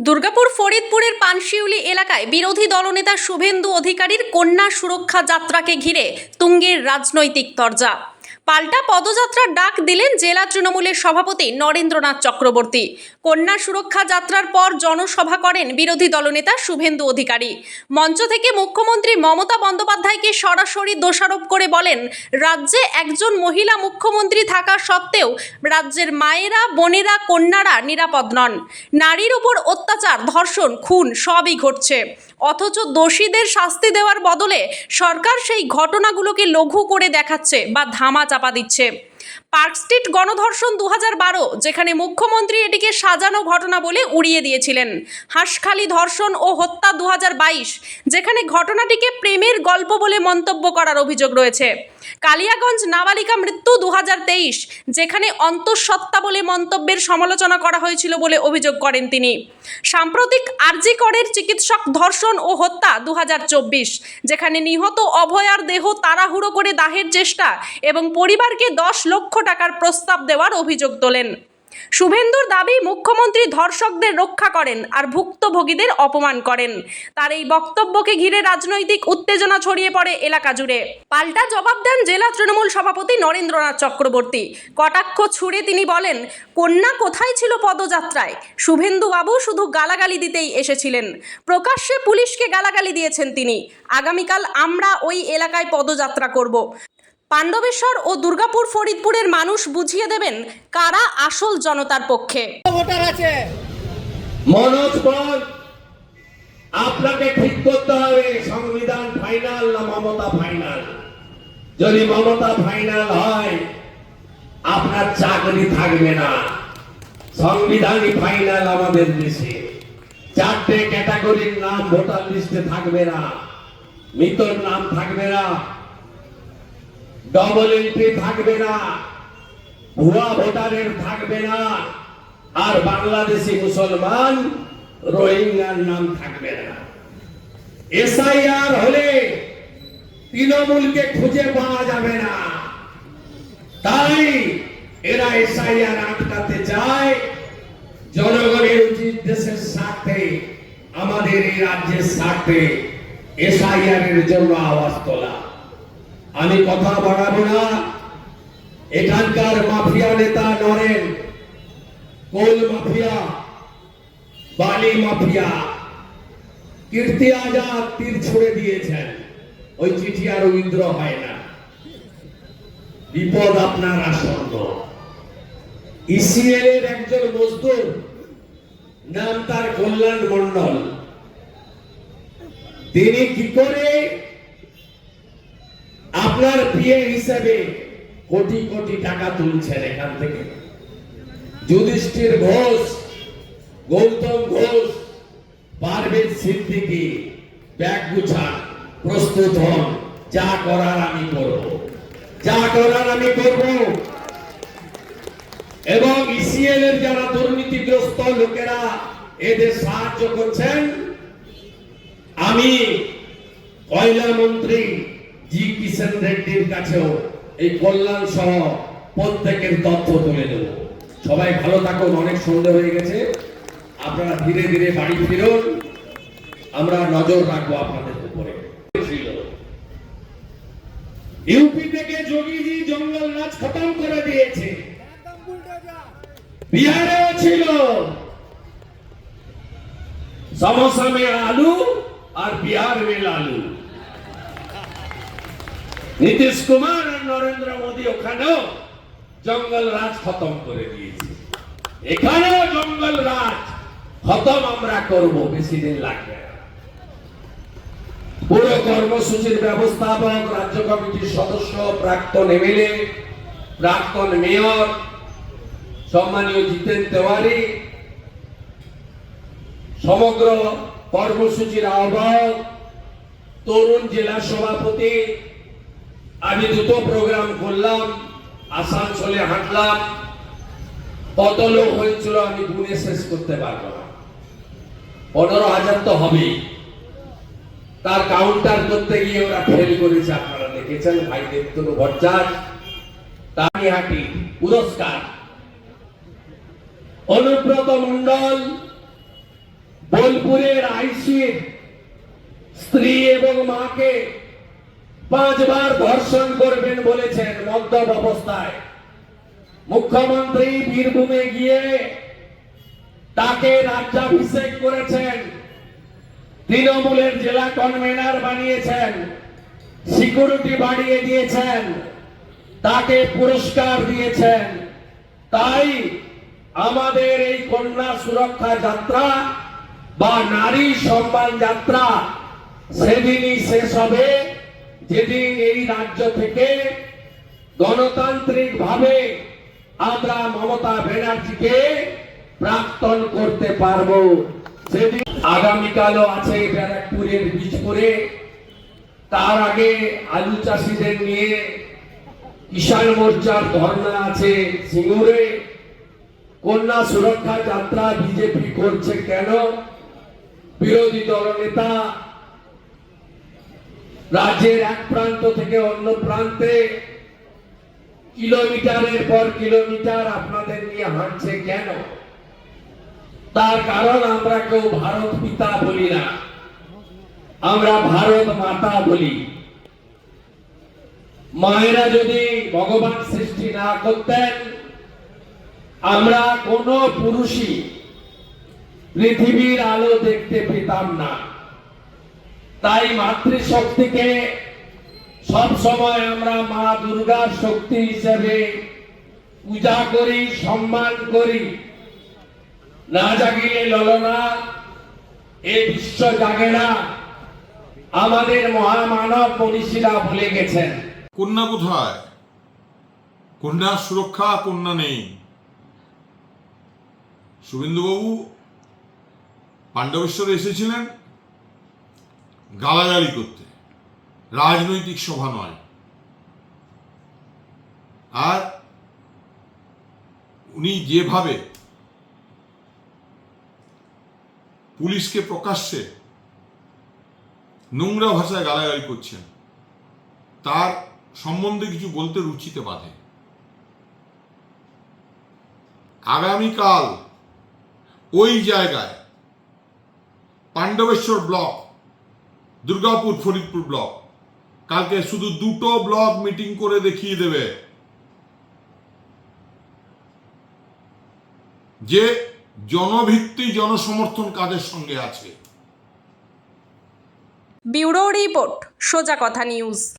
দুর্গাপুর ফরিদপুরের পানশিউলি এলাকায় বিরোধী দলনেতা শুভেন্দু অধিকারীর কন্যা সুরক্ষা যাত্রাকে ঘিরে তুঙ্গের রাজনৈতিক তরজা। পাল্টা পদযাত্রার ডাক দিলেন জেলা তৃণমূলের সভাপতি নরেন্দ্রনাথ চক্রবর্তী। কন্যা সুরক্ষা যাত্রার পর জনসভা করেন বিরোধী দলনেতা শুভেন্দু অধিকারী। মঞ্চ থেকে মুখ্যমন্ত্রী মমতা বন্দ্যোপাধ্যায়কে সরাসরি দোষারোপ করে বলেন, রাজ্যে একজন মহিলা মুখ্যমন্ত্রী থাকা সত্ত্বেও রাজ্যের মায়েরা, বোনেরা, কন্যারা নিরাপদ নন। নারীর উপর অত্যাচার, ধর্ষণ, খুন সবই ঘটছে, অথচ দোষীদের শাস্তি দেওয়ার বদলে সরকার সেই ঘটনাগুলোকে লঘু করে দেখাচ্ছে বা ধামা চাপা দিচ্ছে। পার্ক স্ট্রিট গণধর্ষণ 2012, যেখানে মুখ্যমন্ত্রী এটিকে সাজানো ঘটনা বলে উড়িয়ে দিয়েছিলেন। হাঁসখালি ধর্ষণ ও হত্যা 2022, যেখানে ঘটনাটিকে প্রেমের গল্প বলে মন্তব্য করার অভিযোগ রয়েছে। কালিয়াগঞ্জ নাবালিকা মৃত্যু 2023, যেখানে অন্তঃসত্ত্বা বলে মন্তব্যের সমালোচনা করা হয়েছিল বলে অভিযোগ করেন তিনি। সাম্প্রতিক আরজি করের চিকিৎসক ধর্ষণ ও হত্যা 2024, যেখানে নিহত অভয়ার দেহ তাড়াহুড়ো করে দাহের চেষ্টা এবং পরিবারকে 10 লক্ষ টাকার প্রস্তাব দেওয়ার অভিযোগ তোলেন। শুভেন্দুর দাবি, মুখ্যমন্ত্রী ধর্ষকদের রক্ষা করেন আর ভুক্তভোগীদের অপমান করেন। তার এই বক্তব্যকে ঘিরে রাজনৈতিক উত্তেজনা ছড়িয়ে পড়ে এলাকা জুড়ে। পাল্টা জবাব দেন জেলা তৃণমূল সভাপতি নরেন্দ্রনাথ চক্রবর্তী। কটাক্ষ ছুড়ে তিনি বলেন, কন্যা কোথায় ছিল পদযাত্রায়? শুভেন্দু বাবু শুধু গালাগালি দিতেই এসেছিলেন। প্রকাশ্যে পুলিশকে গালাগালি দিয়েছেন তিনি। আগামীকাল আমরা ওই এলাকায় পদযাত্রা করব। পাণ্ডবেশ্বর ও দুর্গাপুর ফরিদপুরের মানুষ বুঝিয়ে দেবেন কারা আসল জনতার পক্ষে। ভোটার আছে মনোজ পাল, আপনাকে ঠিক করতে হবে সংবিধান ফাইনাল না মমতা ফাইনাল। যদি মমতা ফাইনাল হয় আপনার চাকরি থাকবে না। সংবিধানই ফাইনাল আমাদের দেশে। 4টে ক্যাটাগরির নাম ভোটার লিস্টে থাকবে না, মৃতর নাম থাকবে না, ডবল এন্ট্রি থাকবে না, ভুয়া ভোটারের থাকবে না, আর বাংলাদেশি মুসলমান রোহিঙ্গার নাম থাকবে না। এসআইআর হলে তৃণমূলকে খুঁজে পাওয়া যাবে না। তাই এরা এসআইআর আটকাতে চায়। জনগণের উচিত দেশের স্বার্থে, আমাদের এই রাজ্যের স্বার্থে এসআইআর এর জন্য আওয়াজ তোলা। আমি কথা বাড়াবো না। এখানকার মাফিয়া নেতা নরেন, কোল মাফিয়া, বালি মাফিয়া, কীর্তি আজাদ তীর ছুড়ে দিয়েছেন। ওই চিঠি আর উইথড্র হয় না। বিপদ আপনার আসন্ন। ইসিএল এর একজন মজদুর, নাম তার কল্যাণ মন্ডল, তিনি কি করে আপনার পিএ হিসেবে কোটি কোটি টাকা তুলছেন এখান থেকে? যুধিষ্ঠির ঘোষ, গৌতম ঘোষ, পারভেজ সিদ্দিকী ব্যাগ গুছান, প্রস্তুত হন, যা করার আমি করব, যা করার আমি করব। এবং ইসিএল এর যারা দুর্নীতিগ্রস্ত লোকেরা এদের সাহায্য করছেন, আমি কয়লা মন্ত্রী জি কিষেন রেড্ডির কাছেও এই কল্যাণ সহ প্রত্যেকের তথ্য তুলে দেব। সবাই ভালো থাকুন। অনেক সন্ধ্যা হয়ে গেছে, আপনারা ধীরে ধীরে বাড়ি ফিরুন। আমরা নজর রাখবো আপনাদের উপরে। ইউপি থেকে যোগীজি জঙ্গল রাজ খতম করে দিয়েছে। বিহারেও ছিল समोसा में आलू और बिहार में लालू। নীতিশ কুমার আর নরেন্দ্র মোদী ওখানেও জঙ্গল রাজ খতম করে দিয়েছে। এখানেও জঙ্গল রাজ খতম আমরা করব, বেশি দিন লাগবে না। পুরো কর্মসূচির ব্যবস্থাপক, রাজ্য কমিটির সদস্য, প্রাক্তন এমএলএ, প্রাক্তন মেয়র, সম্মানীয় জিতেন তেওয়ারি, সমগ্র কর্মসূচির আহ্বায়ক, তরুণ জেলা সভাপতি। আমি দুটো প্রোগ্রাম করলাম, আসানসোলে হাঁটলাম। কত লোক হয়েছিল আমি গুনে শেষ করতে পারবো না। 15,000 তো হবেই। তার কাউন্টার করতে গিয়ে ওরা ফেল করেছে, আপনারা দেখেছেন। ভাই দেবতনু ভট্টাচার্য, তানিহাটি পুরস্কার, অনুব্রত মন্ডল, বোলপুরের আইসির স্ত্রী এবং মাকে 5 বার ধর্ষণ করবেন বলেছেন মদ্যপ অবস্থায়। মুখ্যমন্ত্রী বীরভূমে গিয়ে তাকে রাজ্যাভিষেক করেছেন, তৃণমূলের জেলা কনভেনার বানিয়েছেন, সিকিউরিটি বাড়িয়ে দিয়েছেন, তাকে পুরস্কার দিয়েছেন। তাই আমাদের এই কন্যা সুরক্ষা যাত্রা বা নারী সম্মান যাত্রা সেদিনই শেষ হবে যেদিন এই রাজ্য থেকে গণতান্ত্রিক ভাবে আমরা মমতা ব্যানার্জিকে প্রাক্তন করতে পারবো। সেদিন আগামীকালও আছে ব্যারাকপুরের বীজপুরে, তার আগে আলু চাষিদের নিয়ে কিষাণ মোর্চার ধর্ণা আছে সিঙ্গুরে। কন্যা সুরক্ষা যাত্রা বিজেপি করছে কেন? বিরোধী দলনেতা রাজ্যের এক প্রান্ত থেকে অন্য প্রান্তে কিলোমিটারের পর কিলোমিটার আপনাদের নিয়ে হাঁটছে কেন? তার কারণ আমরা কেউ ভারত পিতা বলি না, আমরা ভারত মাতা বলি। মায়েরা যদি ভগবান সৃষ্টি না করতেন, আমরা কোন পুরুষই পৃথিবীর আলো দেখতে পেতাম না। তাই মাতৃশক্তিকে সব সময় আমরা মা দুর্গার শক্তি হিসেবে পূজা করি, সম্মান করি। না জাগিলে ললনা, এ বিশ্ব জাগে না, আমাদের মহামানব মনীষীরা বলে গেছেন। কন্যা কোথায়? কন্যা সুরক্ষা, কন্যা নেই। শুভেন্দুবাবু পাণ্ডবেশ্বরে এসেছিলেন গালাগালি করতে, রাজনৈতিক সভা নয়। আর উনি যেভাবে পুলিশকে প্রকাশ্যে নোংরা ভাষায় গালাগালি করছেন, তার সম্বন্ধে কিছু বলতে রুচিতে বাধে। আগামীকাল ওই জায়গায় পাণ্ডবেশ্বর ব্লক, দুর্গাপুর, ফরিদপুর ব্লক, কালকে শুধু 2টো ব্লক মিটিং করে দেখিয়ে দেবে যে জনভিত্তি, জনসমর্থন কাদের সঙ্গে আছে। ব্যুরো রিপোর্ট, সোজা কথা নিউজ।